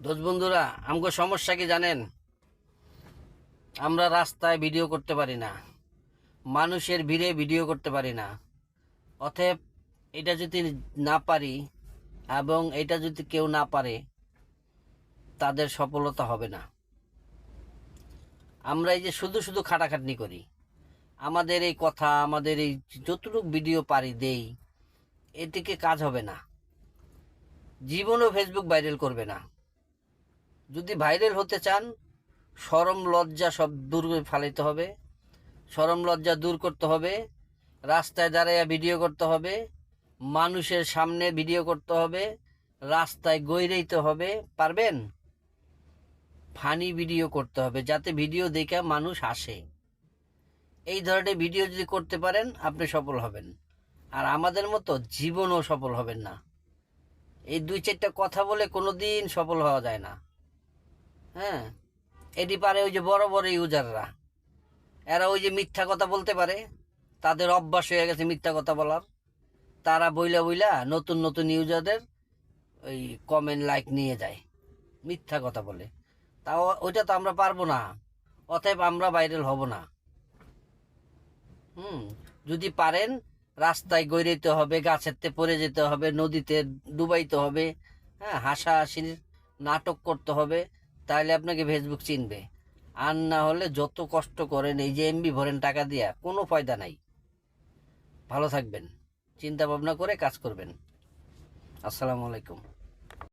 দোস্ত বন্ধুরা, আমগো সমস্যা কি জানেন? আমরা রাস্তায় ভিডিও করতে পারি না, মানুষের ভিড়ে ভিডিও করতে পারি না। অতএব এটা যদি না পারি এবং এটা যদি কেউ না পারে, তাদের সফলতা হবে না। আমরা এই যে শুধু শুধু খাটাখাটনি করি, আমাদের এই কথা, আমাদের এই যতটুকু ভিডিও পারি দেই, এদিকে কাজ হবে না। জীবনও ফেসবুক ভাইরাল করবে না। যদি ভাইরাল হতে চান, শরম লজ্জা সব দূর করে ফেলাইতে হবে। শরম লজ্জা দূর করতে হবে। রাস্তায় দাঁড়াইয়া ভিডিও করতে হবে, মানুষের সামনে ভিডিও করতে হবে, রাস্তায় গৈরাইতে হবে। পারবেন? ফানি ভিডিও করতে হবে, যাতে ভিডিও দেখে মানুষ হাসে। এই ধরনের ভিডিও যদি করতে পারেন, আপনি সফল হবেন। আর আমাদের মতো জীবনও সফল হবেন না। এই দুই চারটা কথা বলে কোনোদিন সফল হওয়া যায় না। হ্যাঁ, এটি পারে ওই যে বড় বড় ইউজাররা। এরা ওই যে মিথ্যা কথা বলতে পারে, তাদের অভ্যাস হয়ে গেছে মিথ্যা কথা বলার। তারা বইলা বইলা নতুন নতুন ইউজারদের ওই কমেন্ট লাইক নিয়ে যায়, মিথ্যা কথা বলে। তাও ওইটা তো আমরা পারবো না। অতএব আমরা ভাইরাল হব না। হুম, যদি পারেন, রাস্তায় গৈরাইতে হবে, গাছেরতে পড়ে যেতে হবে, নদীতে ডুবাইতে হবে, হ্যাঁ, হাসাহাসির নাটক করতে হবে, তাহলে আপনাকে ফেসবুক চিনবে। আর না হলে যত কষ্ট করেন, এই যে এমবি ভরেন টাকা দিয়া, কোনো ফায়দা নাই। ভালো থাকবেন, চিন্তা ভাবনা করে কাজ করবেন। আসসালামু আলাইকুম।